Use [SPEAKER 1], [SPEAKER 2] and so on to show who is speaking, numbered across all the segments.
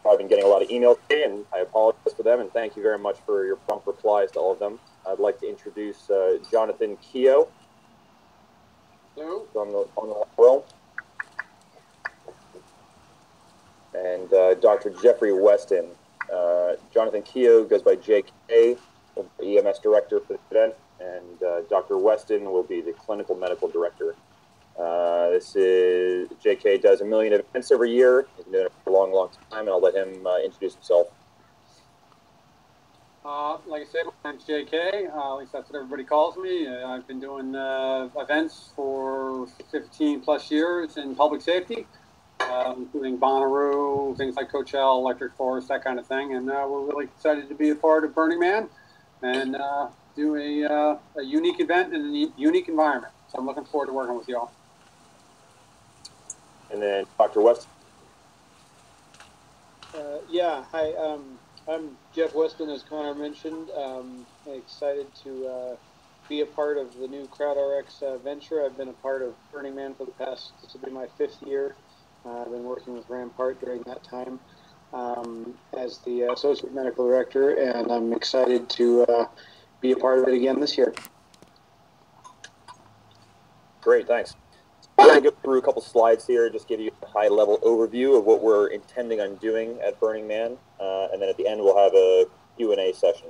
[SPEAKER 1] I've been getting a lot of emails today, and I apologize for them, and thank you very much for your prompt replies to all of them. I'd like to introduce Jonathan Keogh.
[SPEAKER 2] Hello.
[SPEAKER 1] On the roll. And Dr. Jeffrey Weston. Jonathan Keogh goes by JK, EMS director for the event, and Dr. Weston will be the clinical medical director. This is JK does 1 million events every year. He's been doing it for a long, long time, and I'll let him introduce himself.
[SPEAKER 2] Like I said, my name's JK. At least that's what everybody calls me. I've been doing events for 15 plus years in public safety, including Bonnaroo, things like Coachella, Electric Forest, that kind of thing. And we're really excited to be a part of Burning Man and do a unique event in a unique environment. So I'm looking forward to working with you all.
[SPEAKER 1] And then Dr. Weston.
[SPEAKER 3] Yeah, hi. I'm Jeff Weston, as Connor mentioned. Excited to be a part of the new CrowedRX venture. I've been a part of Burning Man for the past, this will be my 5th year. I've been working with Rampart during that time as the Associate Medical Director, and I'm excited to be a part of it again this year.
[SPEAKER 1] Great, thanks. I'm going to go through a couple slides here, just give you a high-level overview of what we're intending on doing at Burning Man, and then at the end we'll have a Q&A session.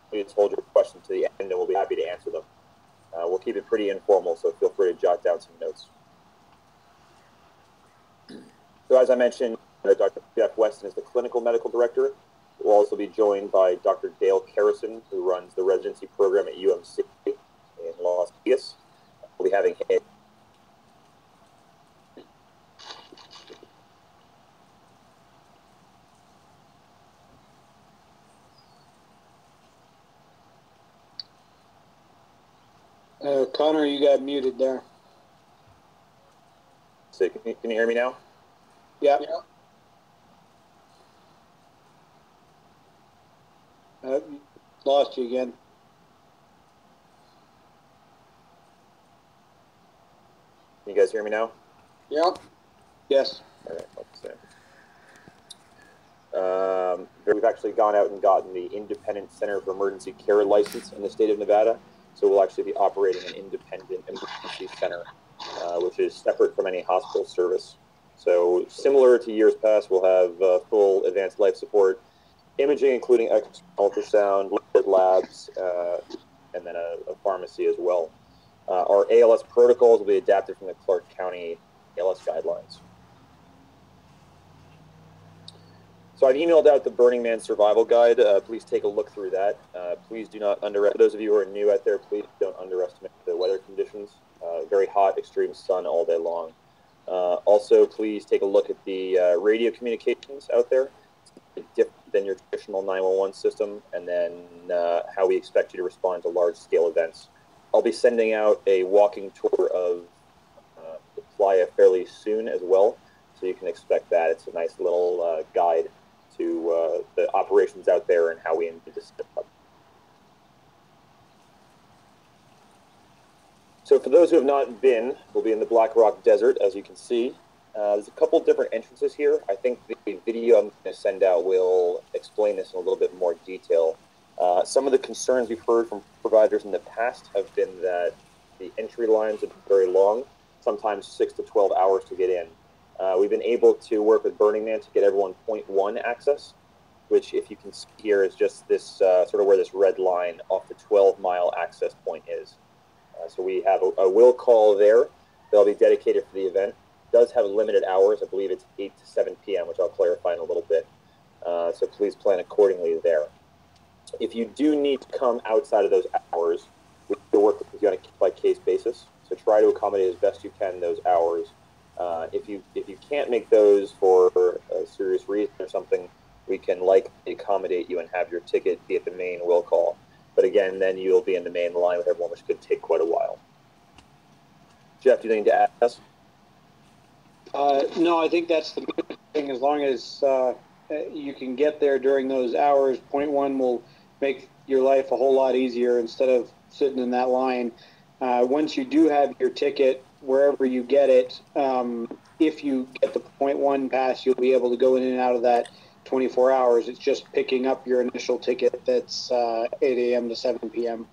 [SPEAKER 1] Please hold your questions to the end, and we'll be happy to answer them. We'll keep it pretty informal, so feel free to jot down some notes. So as I mentioned, Dr. Jeff Weston is the clinical medical director. We'll also be joined by Dr. Dale Carrison, who runs the residency program at UMC in Las Vegas. We'll be having him.
[SPEAKER 3] Connor, you got muted there.
[SPEAKER 1] So can you hear me now?
[SPEAKER 3] Yeah. Lost you again.
[SPEAKER 1] Can you guys hear me now?
[SPEAKER 3] Yep. Yes.
[SPEAKER 1] All right, let's see. We've actually gone out and gotten the Independent Center for Emergency Care license in the state of Nevada. So we'll actually be operating an independent emergency center, which is separate from any hospital service. So similar to years past, we'll have full advanced life support imaging, including ultrasound, liquid labs, and then a pharmacy as well. Our ALS protocols will be adapted from the Clark County ALS guidelines. So I've emailed out the Burning Man Survival Guide. Please take a look through that. Please do not underestimate, those of you who are new out there, please don't underestimate the weather conditions. Very hot, extreme sun all day long. Also, please take a look at the radio communications out there. It's different than your traditional 911 system, and then how we expect you to respond to large-scale events. I'll be sending out a walking tour of the playa fairly soon as well, so you can expect that. It's a nice little guide to the operations out there and how we intend to step up. So for those who have not been, we'll be in the Black Rock Desert, as you can see. There's a couple different entrances here. I think the video I'm going to send out will explain this in a little bit more detail. Some of the concerns we've heard from providers in the past have been that the entry lines are very long, sometimes 6 to 12 hours to get in. We've been able to work with Burning Man to get everyone 0.1 access, which, if you can see here, is just this sort of where this red line off the 12-mile access point is. So we have a will call there that'll be dedicated for the event. It does have limited hours. I believe it's 8 to 7 p.m., which I'll clarify in a little bit. So please plan accordingly there. If you do need to come outside of those hours, we will work with you on a case-by-case basis. So try to accommodate as best you can those hours. If you can't make those for a serious reason or something, we can likely accommodate you and have your ticket be at the main will call. But again, then you'll be in the main line with everyone, which could take quite a while. Jeff, do you need to add this?
[SPEAKER 3] No, I think that's the good thing. As long as you can get there during those hours, 0.1 will make your life a whole lot easier instead of sitting in that line. Once you do have your ticket, wherever you get it, if you get the 0.1 pass, you'll be able to go in and out of that 24 hours. It's just picking up your initial ticket that's 8 a.m. to 7 p.m.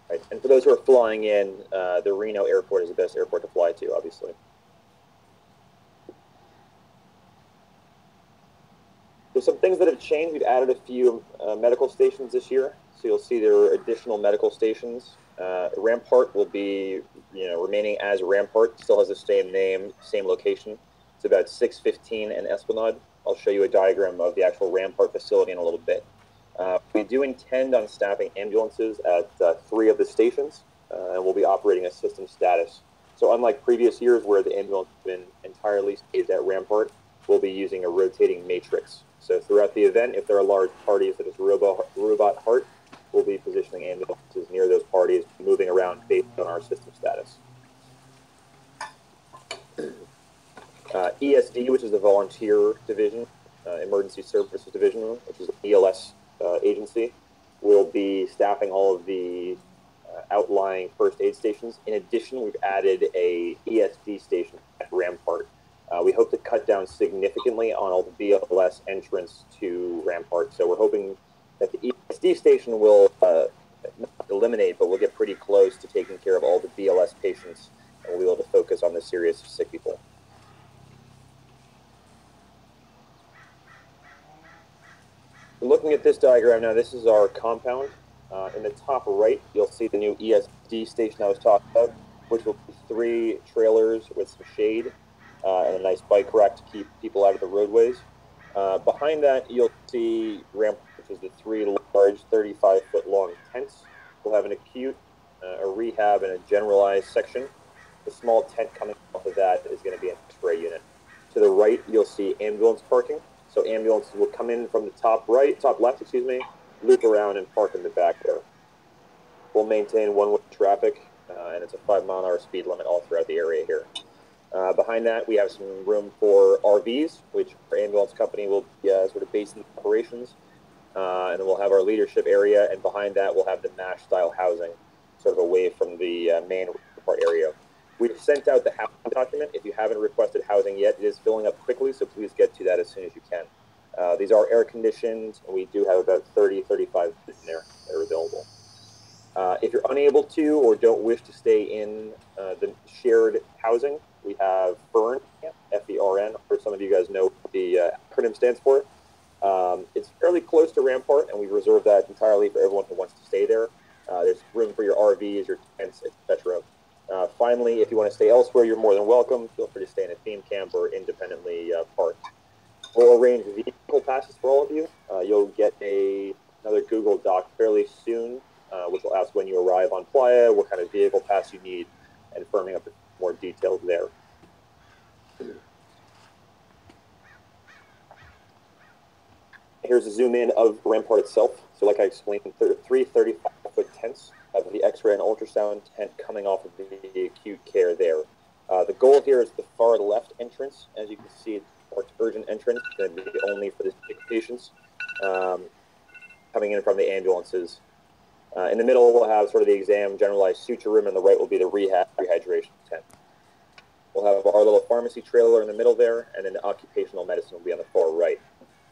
[SPEAKER 1] Right. And for those who are flying in, the Reno airport is the best airport to fly to, obviously. There's some things that have changed. We've added a few medical stations this year, so you'll see there are additional medical stations. Rampart will be, remaining as Rampart. Still has the same name, same location. It's about 615 and Esplanade. I'll show you a diagram of the actual Rampart facility in a little bit. We do intend on staffing ambulances at 3 of the stations, and we'll be operating a system status. So unlike previous years where the ambulance has been entirely staged at Rampart, we'll be using a rotating matrix. So throughout the event, if there are large parties such as Robot Heart, we'll be positioning ambulances near those parties, moving around based on our system status. ESD, which is the Volunteer Division, Emergency Services Division, which is an ELS agency, will be staffing all of the outlying first aid stations. In addition, we've added a ESD station at Rampart. We hope to cut down significantly on all the BLS entrance to Rampart. So we're hoping that the ESD station will not eliminate, but we'll get pretty close to taking care of all the BLS patients, and we'll be able to focus on the serious sick people. Looking at this diagram now, this is our compound. In the top right, you'll see the new ESD station I was talking about, which will be 3 trailers with some shade and a nice bike rack to keep people out of the roadways. Behind that, you'll see Ramp, which is the 3 large 35-foot long tents. We'll have an acute, a rehab, and a generalized section. The small tent coming off of that is going to be an X-ray unit. To the right, you'll see ambulance parking. So ambulances will come in from the top left, loop around and park in the back there. We'll maintain one-way traffic, and it's a 5-mile-an-hour speed limit all throughout the area here. Behind that, we have some room for RVs, which our ambulance company will be sort of based in operations. And then we'll have our leadership area, and behind that, we'll have the MASH-style housing, sort of away from the main part area. We've sent out the housing document. If you haven't requested housing yet, it is filling up quickly, so please get to that as soon as you can. These are air-conditioned, and we do have about 30, 35 beds in there that are available. If you're unable to or don't wish to stay in the shared housing, we have FERN, F-E-R-N, or some of you guys know what the acronym stands for. It's fairly close to Rampart, and we reserve that entirely for everyone who wants to stay there. There's room for your RVs, your tents, etc. Finally, if you want to stay elsewhere, you're more than welcome. Feel free to stay in a theme camp or independently parked. We'll arrange vehicle passes for all of you. You'll get another Google Doc fairly soon, which will ask when you arrive on Playa, what kind of vehicle pass you need, and firming up more details there. Here's a zoom in of Rampart itself. So like I explained, 3 35-foot tents have the X-ray and ultrasound tent coming off of the acute care there. The goal here is the far left entrance. As you can see, it's marked urgent entrance. It's going to be only for the sick patients coming in from the ambulances. In the middle, we'll have sort of the exam, generalized suture room, and the right will be the rehydration tent. We'll have our little pharmacy trailer in the middle there, and then the occupational medicine will be on the far right.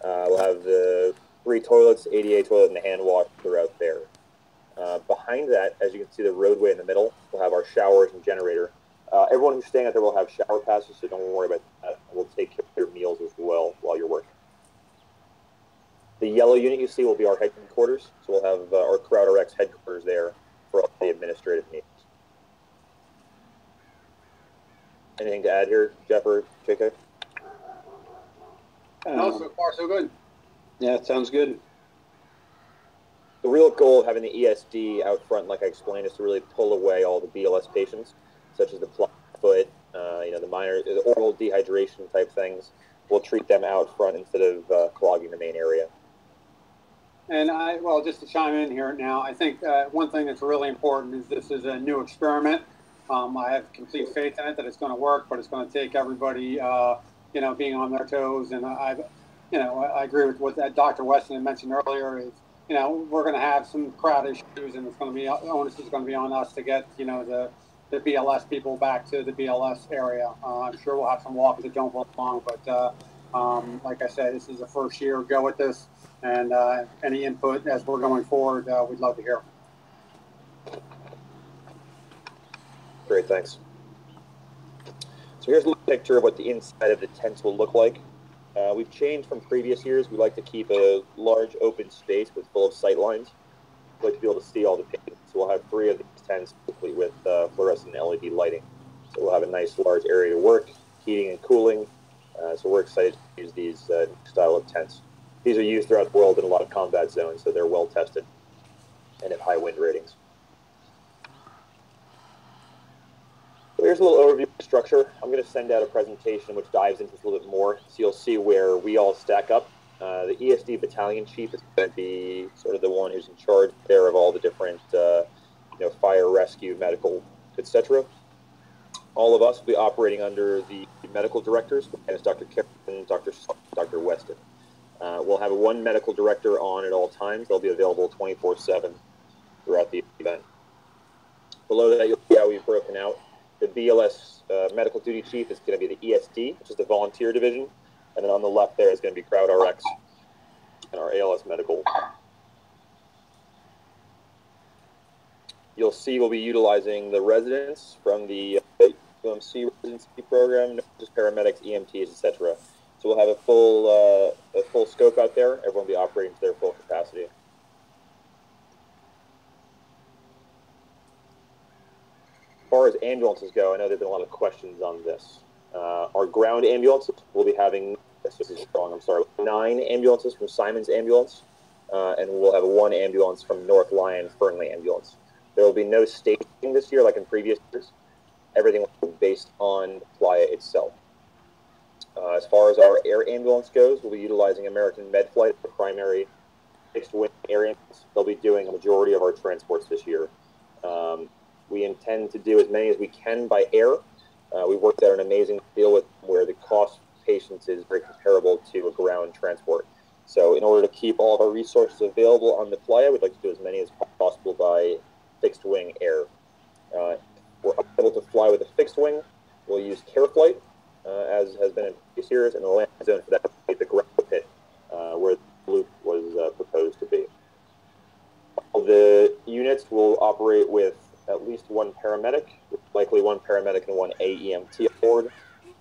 [SPEAKER 1] We'll have the 3 toilets, ADA toilet, and the hand wash throughout there. Behind that, as you can see the roadway in the middle, we'll have our showers and generator. Everyone who's staying out there will have shower passes, so don't worry about that. We'll take care of your meals as well while you're working. The yellow unit you see will be our headquarters, so we'll have our CrowedRX headquarters there for all the administrative needs. Anything to add here, Jeff or JK?
[SPEAKER 2] No, so far so good.
[SPEAKER 3] Yeah, it sounds good.
[SPEAKER 1] The real goal of having the ESD out front, like I explained, is to really pull away all the BLS patients, such as the plumb foot, the minor, the oral dehydration type things. We'll treat them out front instead of clogging the main area.
[SPEAKER 2] And just to chime in here now, I think one thing that's really important is this is a new experiment. I have complete faith in it that it's going to work, but it's going to take everybody, being on their toes. And I agree with what Dr. Weston had mentioned earlier. Is we're going to have some crowd issues, and it's going to be onus is going to be on us to get the BLS people back to the BLS area. I'm sure we'll have some walkers that don't belong, but Like I said, this is the first year go with this, and any input as we're going forward, we'd love to hear.
[SPEAKER 1] Great, thanks. So here's a little picture of what the inside of the tents will look like. We've changed from previous years. We like to keep a large open space with full of sight lines. We like to be able to see all the patients. So we'll have 3 of these tents complete with fluorescent LED lighting. So we'll have a nice large area to work, heating and cooling. So we're excited to use these style of tents. These are used throughout the world in a lot of combat zones, so they're well tested and have high wind ratings. So here's a little overview of the structure. I'm going to send out a presentation which dives into this a little bit more, so you'll see where we all stack up. The ESD battalion chief is going to be sort of the one who's in charge there of all the different fire, rescue, medical, etc. All of us will be operating under the medical directors, and it's Dr. Karen, Dr. Weston. We'll have 1 medical director on at all times. They'll be available 24/7 throughout the event. Below that, you'll see how we've broken out. The BLS medical duty chief is going to be the ESD, which is the volunteer division. And then on the left there is going to be CrowedRX and our ALS medical. You'll see we'll be utilizing the residents from the UMC residency program, just paramedics, EMTs, etc. So we'll have a full scope out there. Everyone will be operating to their full capacity. As far as ambulances go, I know there've been a lot of questions on this. Our ground ambulances will be having, this is wrong, I'm sorry, 9 ambulances from Symons Ambulance, and we'll have 1 ambulance from North Lyon Fernley Ambulance. There will be no staging this year like in previous years. Everything will be based on the playa itself. As far as our air ambulance goes, we'll be utilizing American MedFlight, the primary fixed-wing air ambulance. They'll be doing a majority of our transports this year. We intend to do as many as we can by air. We worked out an amazing deal with where the cost of patients is very comparable to a ground transport. So in order to keep all of our resources available on the playa, we'd like to do as many as possible by fixed-wing air. We're able to fly with a fixed wing. We'll use CareFlight, as has been in previous years, and the land zone for that will be the ground pit, where the loop was proposed to be. All the units will operate with at least 1 paramedic, likely 1 paramedic and 1 AEMT aboard.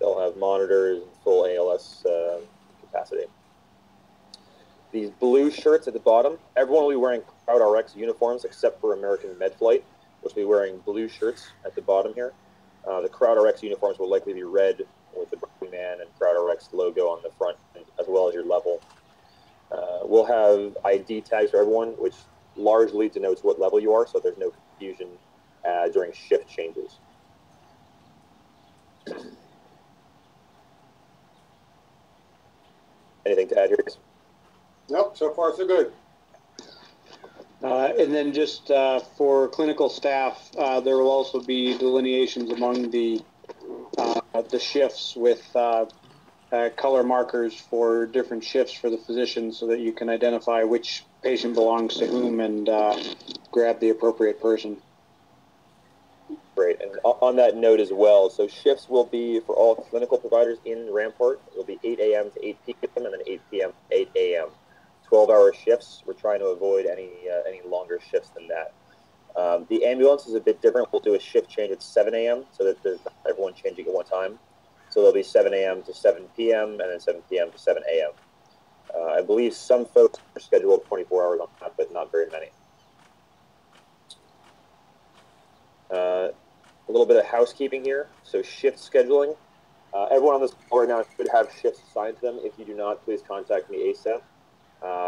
[SPEAKER 1] They'll have monitors and full ALS capacity. These blue shirts at the bottom, everyone will be wearing CrowedRX uniforms except for American MedFlight, which will be wearing blue shirts at the bottom here. The CrowedRX uniforms will likely be red with the Burning Man and CrowedRX logo on the front, as well as your level. We'll have ID tags for everyone, which largely denotes what level you are, so there's no confusion during shift changes. Anything to add here?
[SPEAKER 2] Nope, so far so good.
[SPEAKER 3] And then just for clinical staff, there will also be delineations among the shifts with color markers for different shifts for the physicians so that you can identify which patient belongs to whom and grab the appropriate person.
[SPEAKER 1] Great. And on that note as well, so shifts will be for all clinical providers in Rampart. It will be 8 a.m. to 8 p.m. and then 8 p.m. to 8 a.m. 12-hour shifts. We're trying to avoid any longer shifts than that. The ambulance is a bit different. We'll do a shift change at 7 a.m. so that there's not everyone changing at one time. So there'll be 7 a.m. to 7 p.m. and then 7 p.m. to 7 a.m. I believe some folks are scheduled 24 hours on that, but not very many. A little bit of housekeeping here. So shift scheduling. Everyone on this call right now should have shifts assigned to them. If you do not, please contact me ASAP.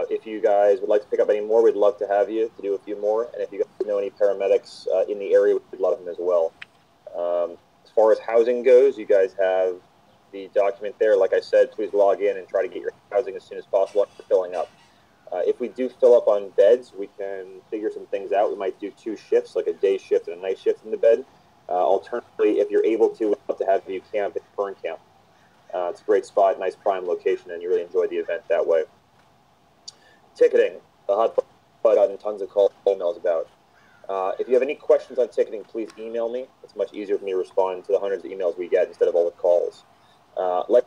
[SPEAKER 1] If you guys would like to pick up any more, we'd love to have you to do a few more. And if you guys know any paramedics in the area, we'd love them as well. As far as housing goes, you guys have the document there. Like I said, please log in and try to get your housing as soon as possible after filling up. If we do fill up on beds, we can figure some things out. We might do 2 shifts, like a day shift and a night shift in the bed. Alternatively, if you're able to, we'd love to have you camp at Fern Camp. It's a great spot, nice prime location, and you really enjoy the event that way. Ticketing, the hot button I've gotten tons of calls and emails about. If you have any questions on ticketing, please email me. It's much easier for me to respond to the hundreds of emails we get instead of all the calls. Like